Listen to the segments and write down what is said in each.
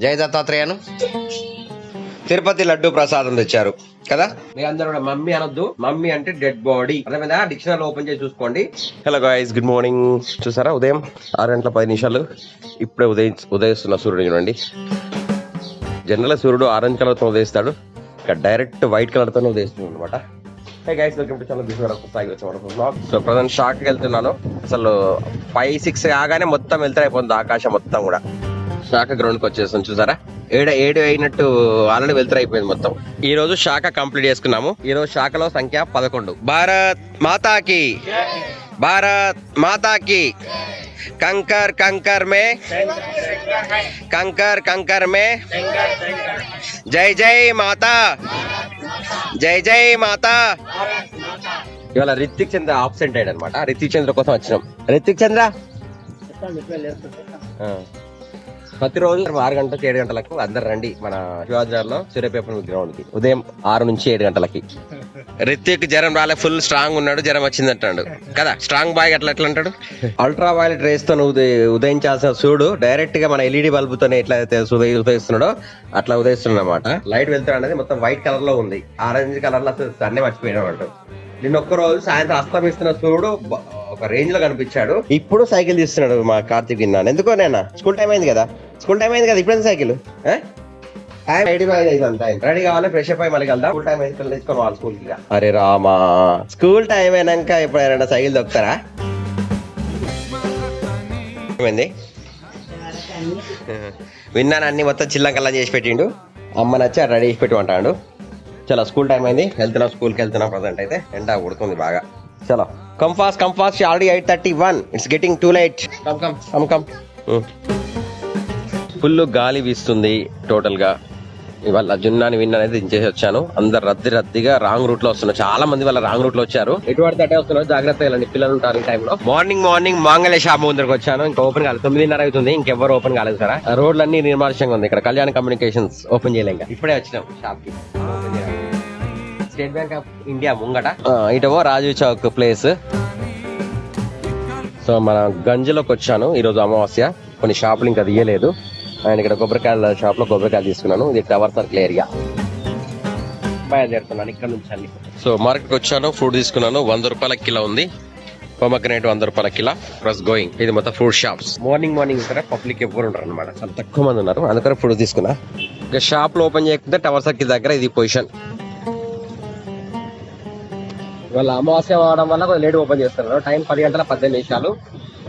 జై దత్తాత్రేయను తిరుపతి లడ్డు ప్రసాదం తెచ్చారు కదా. మీ అందరూ కూడా మమ్మీ అనొద్దు, మమ్మీ అంటే డెడ్ బాడీ అర్థమైందా. డిక్షనరీ ఓపెన్ చేసి చూసుకోండి. Hello guys, good morning. చూసారా ఉదయం 6:10 ఇప్పుడే ఉదయిస్తున్న సూర్యుడు చూడండి. జనరల్ సూర్యుడు ఆరెంజ్ కలర్ తో ఉదయిస్తాడు, ఇక్కడ డైరెక్ట్ వైట్ కలర్ తో ఉదయిస్తుంది అనమాట. సో ప్రజెంట్ షాక్ కి వెళ్తున్నాను. అసలు 5-6 కాగానే మొత్తం వెళ్తే అయిపోతుంది ఆకాశం మొత్తం కూడా. శాఖ గ్రౌండ్ కి వచ్చేస్తాం చూసారా. 7 అయినట్టు ఆల్రెడీ వెళ్తారు అయిపోయింది మొత్తం. ఈ రోజు శాఖ కంప్లీట్ చేసుకున్నాము. ఈ రోజు శాఖలో సంఖ్య 11. భారత్ మాతాకి, భారత్ మాతాకి. కంకర్ కంకర్ మే, కంకర్ కంకర్ మే, జై జై మాతా, జై జై మాతా. ఇవాళ రిత్విక్ చంద్ర ఆబ్సెంట్ అయ్యాడు అనమాట. రిత్విక్ చంద్ర కోసం వచ్చినాం. రిత్విక్ చంద్ర ప్రతిరోజు 6 గంటలకు 7 గంటలకు అందరు రండి మన శివాజీలో సూర్యపేపర్ గ్రౌండ్ కి. ఉదయం 6 నుంచి 7 గంటలకి. రిత్విక్ జ్వరం రాలే, ఫుల్ స్ట్రాంగ్ ఉన్నాడు. జ్వరం వచ్చింది అంటాడు కదా. స్ట్రాంగ్ బాయ్ అట్లా ఎట్లా అంటాడు. అల్ట్రా వైలెట్ రేస్ తో ఉదయించాల్సిన సూర్యుడు డైరెక్ట్ గా మన ఎల్ఈడి బల్బుతోనే ఎట్లా ఉదయిస్తున్నాడో అట్లా ఉదయిస్తున్నాడు అనమాట. లైట్ వెళ్తాడు అనేది మొత్తం వైట్ కలర్ లో ఉంది, ఆరెంజ్ కలర్ లో అన్నీ మర్చిపోయాడు అంటాడు. నిన్న ఒక్కరోజు సాయంత్రం అస్తమిస్తున్న సూర్యుడు ఒక రేంజ్ లో కనిపించాడు. ఇప్పుడు సైకిల్ తీస్తున్నాడు మా కార్తీక్. విన్నాను ఎందుకో. నేను స్కూల్ టైం అయింది కదా, ఇప్పుడు సైకిల్ రెడీ కావాలి. ఫ్రెష్ అప్ అయి మళ్ళీ వెళ్దాం. స్కూల్ టైం అయితే తెచ్చుకోవాలి వాళ్ళ స్కూల్ కి. అరే రామా, స్కూల్ టైం అయినాక ఎప్పుడైనా సైకిల్ దొక్కుతారా? ఏమైంది విన్నాను. అన్ని మొత్తం చిల్లంకల్లా చేసి పెట్టిండు. అమ్మ నచ్చి రెడీ చేసి పెట్టి అంటాడు. చలో స్కూల్ టైం అయింది, వెళ్తున్నాం. స్కూల్కి వెళ్తున్నాం. ప్రజెంట్ అయితే ఎండ కొడుతుంది బాగా. చలో come fast, already 8:31. It's getting two light. Come. Full గాలి వీస్తుంది టోటల్ గా. ఇవాళ జున్నాని విన్నానైతే దించేసి వచ్చాను. అందరు రద్దీగా రాంగ్ రూట్ లో వస్తున్నారు. చాలా మంది వాళ్ళ రాంగ్ రూట్ లో వచ్చారు. ఎటువంటి అటే వస్తున్నారు, జాగ్రత్తగా వెళ్ళండి. పిల్లలు ఉంటారు ఈ టైంలో. మార్నింగ్ మాంగళ్య షాప్ ముందరకు వచ్చాను. ఇంకా ఓపెన్ కాలేదు. 9:30 అవుతుంది, ఇంకెవరు ఓపెన్ కాలేదు సార్. రోడ్లన్నీ నిర్మానుష్యంగా ఉంది. ఇక్కడ కళ్యాణ్ కమ్యూనికేషన్స్ ఓపెన్ చేయలేం. ఇప్పుడే వచ్చినాం షాప్ కి. స్టేట్ బ్యాంక్ ఆఫ్ ఇండియా ముంగట. ఇటవో రాజీవ్ చౌక్ ప్లేస్. సో మన గంజ్లోకి వచ్చాను. ఈ రోజు అమావాస్య, కొన్ని షాపులు ఇంకా తీయలేదు. అండ్ ఇక్కడ కొబ్బరికాయల షాప్ లో కొబ్బరికాయలు తీసుకున్నాను. ఇది టవర్ సర్కిల్ ఏరియా. బయలుదేరుతున్నాను ఇక్కడ నుంచి అన్ని. సో మార్కెట్ వచ్చాను, ఫ్రూట్ తీసుకున్నాను. 100 రూపాయల కిలో ఉంది. పొమగ్రనేట్ 100 రూపాయల కిలో ప్లస్ గోయింగ్. ఇది మొత్తం ఫ్రూట్ షాప్స్. మార్నింగ్ ఇక్కడ పబ్లిక్ ఎవరు ఉంటారు అనమాట, చాలా తక్కువ మంది ఉన్నారు. అందుకని ఫ్రూట్ తీసుకున్నా. ఇక షాప్ లో ఓపెన్ చేయకుంటే టవర్ సర్కిల్ దగ్గర ఇది పొజిషన్. వాళ్ళ అమావాస్య అవడం వల్ల కొంచెం లేట్ ఓపెన్ చేస్తున్నారు. టైం 10:18.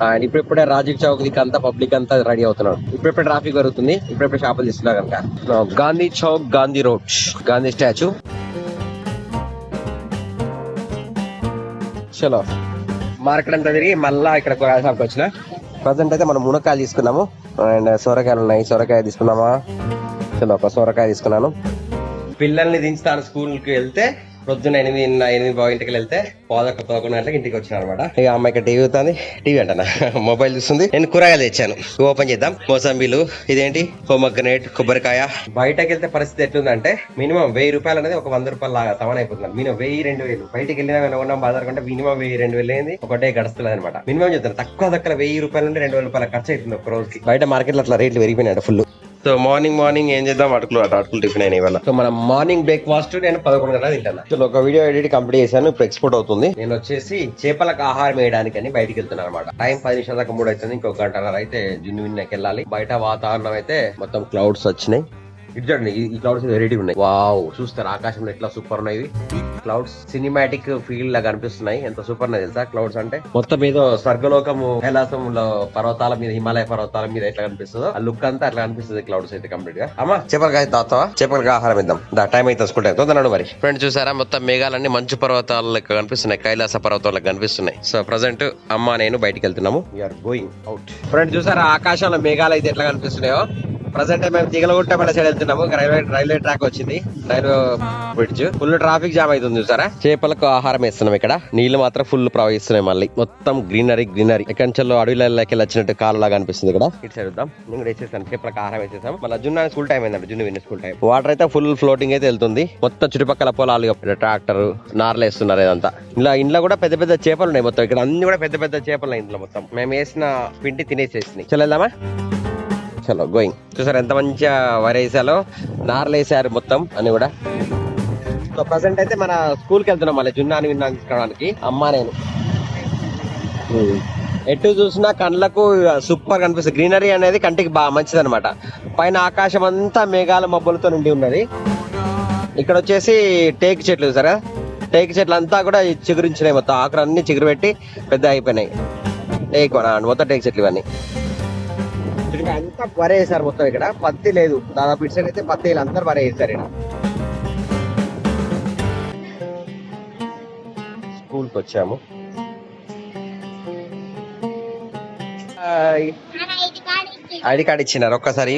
అండ్ ఇప్పుడే రాజీవ్ చౌక్ దిక్కు అంతా పబ్లిక్ అంతా రెడీ అవుతున్నారు. ఇప్పుడే ట్రాఫిక్ పెరుగుతుంది. ఇప్పుడే షాపులు తీస్తున్నారు కనుక. Gandhi Chowk, Gandhi road, Gandhi statue. చలో మార్కెట్ అంతా తిరిగి మళ్ళా ఇక్కడ కూరగాయల షాప్కి వచ్చిన. ప్రజెంట్ అయితే మనం మునక్కాయలు తీసుకున్నాము. అండ్ సొరకాయలు ఉన్నాయి. సొరకాయ తీసుకున్నామా? చలో ఒక సొరకాయ తీసుకున్నాను. పిల్లల్ని దించుతాను స్కూల్ కి వెళ్తే. పొద్దున్న 8:05 వెళ్తే 11 ఇంటికి వచ్చిన అనమాట. ఇక అమ్మాయి ఇక్కడ టీవీ అవుతుంది. టీవీ అంటనా, మొబైల్ చూస్తుంది. నేను కూరగాయలు తెచ్చాను, ఓపెన్ చేద్దాం. మోసంబీలు, ఇదేంటి పొమగ్రనేట్, కొబ్బరికాయ. బయటకి వెళ్తే పరిస్థితి ఎట్లుందంటే మినిమం 1000 రూపాయలు అనేది ఒక 100 రూపాయలు లాగా సమానం అయిపోతుంది. మినిమం 1000-2000. బయటకి వెళ్ళినా ఉన్నాం బాజార్ కంటే మినిమం 1000-2000 అయింది. ఒకటే గడుస్తుంది అనమాట. మినిమం చెప్తాను, తక్కువ 1000 రూపాయల నుండి 2000 రూపాయల ఖర్చు అవుతుంది ఒక రోజుకి. బయట మార్కెట్ లో అట్లా రేట్లు పెరిగిపోయినాడు ఫుల్. సో మార్నింగ్ ఏం చేద్దాం, అటుకులు టిఫిన్ అయినా ఇవాళ. సో మన మార్నింగ్ బ్రేక్ఫాస్ట్ నేను 11 గంటలకు తింటాను. సో ఒక వీడియో ఎడిట్ కంప్లీట్ చేశాను. ఇప్పుడు ఎక్స్పోర్ట్ అవుతుంది. నేను వచ్చేసి చేపలకు ఆహారం వేయడానికి అని బయటికి వెళ్తున్నాను అనమాట. టైం 10 నిమిషాల దాకా 3 అవుతుంది. ఇంకొక గంటన్నర అయితే జున్నుకి వెళ్ళాలి. బయట వాతావరణం అయితే మొత్తం క్లౌడ్స్ వచ్చినాయి. ఇటు చూడండి, ఈ క్లౌడ్స్ వెరైటీ ఉన్నాయి. వావ్, చూస్తారు ఆకాశంలో ఎట్లా సూపర్ ఉన్నాయి క్లౌడ్స్. సినిమాటిక్ ఫీల్ లాగా కనిపిస్తున్నాయి. ఎంత సూపర్ ఉన్నాయి తెలుసా క్లౌడ్స్ అంటే. మొత్తం ఏదో స్వర్గలోకము, కైలాసంలో పర్వతాల మీద, హిమాలయ పర్వతాల మీద ఎట్లా కనిపిస్తుందో ఆ లుక్ అంతా అట్లా కనిపిస్తుంది క్లౌడ్స్ అయితే కంప్లీట్ గా. అమ్మా చేపలకాయ తాతావా? చేపలకి ఆహారం ఇద్దాం. టైం అయితే స్కూల్ టైం తొందరడు మరి. ఫ్రెండ్ చూసారా, మొత్తం మేఘాలన్నీ మంచు పర్వతాల లెక్క కనిపిస్తున్నాయి, కైలాస పర్వతాలకు కనిపిస్తున్నాయి. సో ప్రజెంట్ అమ్మ నేను బయటికి వెళ్తున్నాము. We are going out. ఫ్రెండ్ చూసారా, ఆకాశంలో మేఘాలు అయితే ఎట్లా కనిపిస్తున్నాయో. ప్రజెంట్ మేము తీగలగుట్ట మన సైడ్ వెళ్తున్నాము. రైల్వే ట్రాక్ వచ్చింది, railway bridge. Full traffic jam అవుతుంది చూసారా. చేపలకు ఆహారం వేస్తున్నాం ఇక్కడ. నీళ్లు మాత్రం ఫుల్ ప్రవహిస్తున్నాయి. మళ్ళీ మొత్తం గ్రీనరీ. ఎక్కడి అడవిలోకి వచ్చినట్టు కాలు లాగా అనిపిస్తుంది ఇక్కడ. ఇటు సైడ్ వద్దాం. నేను కూడా వేసేసాను, చేపలకు ఆహారం వేసేసాం. మళ్ళీ జున్నా స్కూల్ టైం అయిందండి, జున్ను విన్న స్కూల్ టైం. వాటర్ అయితే ఫుల్ ఫ్లోటింగ్ అయితే వెళ్తుంది. మొత్తం చుట్టుపక్కల పొలాలు, ట్రాక్టర్ నార్లు వేస్తున్నారు. ఇదంతా ఇంట్లో కూడా పెద్ద చేపలు ఉన్నాయి. మొత్తం ఇక్కడ అన్ని కూడా పెద్ద చేపలు ఉన్నాయి ఇంట్లో. మొత్తం మేము వేసిన పిండి తినేసేసినాయి. చల్లేద్దామా? చలో గోయింగ్. చూసారు ఎంత మంచిగా వరి వేసాలో, నార్లు వేసారు మొత్తం అన్ని కూడా. సో ప్రజెంట్ అయితే మన స్కూల్కి వెళ్తున్నాం మళ్ళీ జున్నాని విన్నాను తీసుకోవడానికి. అమ్మ నేను ఎటు చూసినా కళ్ళకు సూపర్ కనిపిస్తుంది. గ్రీనరీ అనేది కంటికి బాగా మంచిది అనమాట. పైన ఆకాశం అంతా మేఘాల మబ్బులతో నిండి ఉన్నది. ఇక్కడ వచ్చేసి టేక్ చెట్లు చూసారా, టేక్ చెట్లు అంతా కూడా చిగురించినాయి, మొత్తం ఆకులు అన్ని చిగురు పెట్టి పెద్ద అయిపోయినాయి. టేక్ మొత్తం టేక్ చెట్లు ఇవన్నీ అంతా వరి వేసారు మొత్తం. ఇక్కడ పత్తి లేదు దాదాపు, ఇటు సైడ్ అయితే పత్తి అందరు వరి వేసారు. ఇక్కడ స్కూల్కి వచ్చాము. ఐడి కార్డ్ ఇచ్చినారు ఒక్కసారి.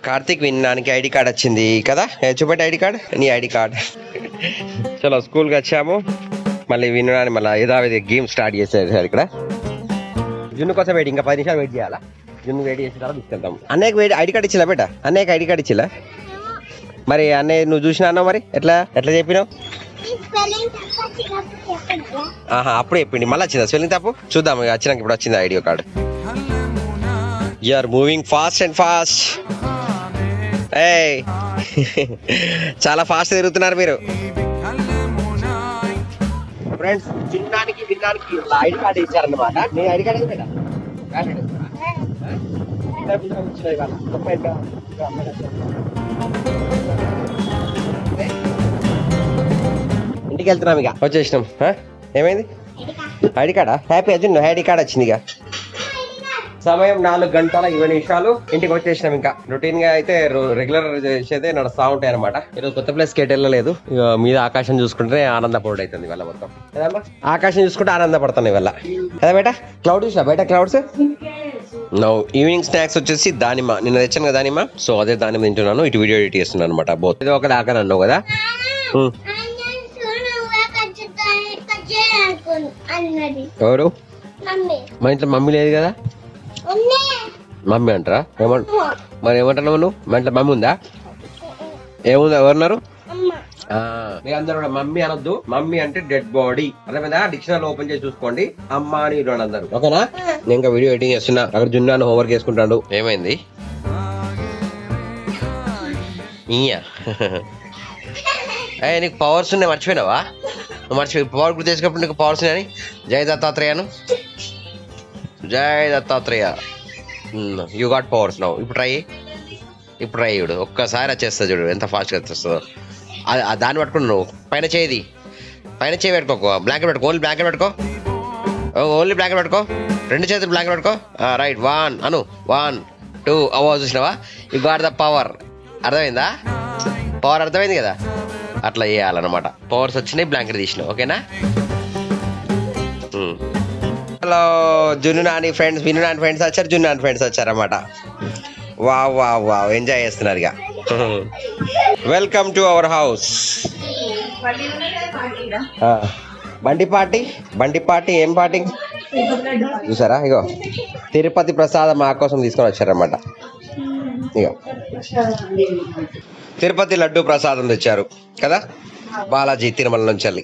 కార్తీక్ విన్నానికి ఐడి కార్డ్ వచ్చింది కదా, చూపెట్టి ఐడి కార్డ్, నీ ఐడి కార్డ్. చలో స్కూల్కి వచ్చాము. మళ్ళీ వినడానికి మళ్ళీ యథావిధి గేమ్ స్టార్ట్ చేసేసారు. ఇక్కడ జున్ను కోసం వెయిట్, ఇంకా 10 నిమిషాలు వెయిట్ చేయాలా. జున్ను వెయిట్ చేసిన తర్వాత తీసుకెళ్తాం. అన్నయ్యకి ఐడి కార్డ్ ఇచ్చిలా బేట, అన్నయ్యకి ఐడి కార్డ్ ఇచ్చిలా. మరి అన్నయ్య నువ్వు చూసినా మరి ఎట్లా చెప్పినావు? ఆహా అప్పుడు చెప్పింది. మళ్ళీ వచ్చిందా స్పెల్లింగ్ తప్పు? చూద్దాం వచ్చినాక. ఇప్పుడు వచ్చింది ID card. You are moving fast and fast. ఏయ్ చాలా ఫాస్ట్ తిరుగుతున్నారు మీరు. ఫ్రెండ్స్ చిన్నానికి విన్నానికి ఐడి కార్డ్ ఇచ్చారన్నమాట. నేను ఐడి కార్డ్ బేటా ఇంటికి వెళ్తున్నాం. ఇక వచ్చేసినాం. ఏమైంది? ఐడి కార్డా? హ్యాపీ అర్జున్ ఐడి కార్డ్ వచ్చింది. ఇక సమయం 4:20 ఇంటికి వచ్చేసినాం. ఇంకా రొటీన్ గా అయితే రెగ్యులర్ చేసేదే నడుస్తా ఉంటాయి అనమాట. ఈరోజు కొత్త ప్లేస్ కి వెళ్ళలేదు. ఇక మీద ఆకాశం చూసుకుంటే ఆనందపడు అవుతుంది ఇవాళ మొత్తం. ఆకాశం చూసుకుంటే ఆనందపడుతున్నాయి ఇవాళ కదా బేట. క్లౌడ్ చూసా బయట క్లౌడ్స్. నో ఈవినింగ్ స్నాక్స్ వచ్చేసి దానిమ్మ. నిన్న తెచ్చాను కదా దానిమ్మ, సో అదే దానిమ్మ తింటున్నాను. ఇటు వీడియో ఎడిట్ చేస్తున్నాను అనమాట. బోత్ ఇది ఒక దాకా అన్నావు కదా. ఎవరు? మా ఇంట్లో మమ్మీ లేదు కదా. మమ్మీ అంటారా? మరి ఏమంటున్నావు నువ్వు? మా ఇంట్లో మమ్మీ ఉందా? ఏముందా? ఎవరున్నారు? మీరు అందరూ కూడా మమ్మీ అనొద్దు. మమ్మీ అంటే డెడ్ బాడీ అర్థమైందా? డిక్షనరీ ఓపెన్ చేసి చూసుకోండి. అమ్మ అని అందరు ఓకేనా. నేను ఇంకా వీడియో ఎడిటింగ్ చేస్తున్నా. అక్కడ జున్నాను హోంవర్క్ చేసుకుంటాడు. ఏమైంది? నీకు పవర్స్ ఉన్నాయి మర్చిపోయినావా? మర్చిపోయి పవర్ గుర్తు చేసుకున్నప్పుడు నీకు పవర్స్ ఉన్నాయని. జై దత్తాత్రేయను. జై Dattatreya. You got powers now. ఇప్పుడు ట్రై చూడు. ఒక్కసారి వచ్చేస్తుంది చూడు ఎంత ఫాస్ట్గా వచ్చేస్తుందో. దాన్ని పట్టుకుని నువ్వు పైన చేయి పెట్టుకో. బ్లాంకెట్ పెట్టుకో. ఓన్లీ బ్లాంకెట్ పెట్టుకో. ఓన్లీ బ్లాంకెట్ పెట్టుకో. 2 చేతులు బ్లాంకెట్ పెట్టుకో. రైట్ 1 అను 1 2 అవో చూసినావా? You got the power. అర్థమైందా? పవర్ అర్థమైంది కదా. అట్లా చేయాలన్నమాట. పవర్స్ వచ్చినాయి, బ్లాంకెట్ తీసినావు. ఓకేనా? హలో జున్ను నాని ఫ్రెండ్స్, విను నాని ఫ్రెండ్స్ వచ్చారు, జున్ను నాని ఫ్రెండ్స్ వచ్చారన్నమాట. వావ్ ఎంజాయ్ చేస్తున్నారు. ఇక వెల్కమ్ టు అవర్ హౌస్. బండి పార్టీ ఏం పార్టీ చూసారా? ఇగో తిరుపతి ప్రసాదం మా కోసం తీసుకొని వచ్చారన్నమాట. ఇగో తిరుపతి లడ్డు ప్రసాదం తెచ్చారు కదా బాలాజీ తిరుమల నుంచి.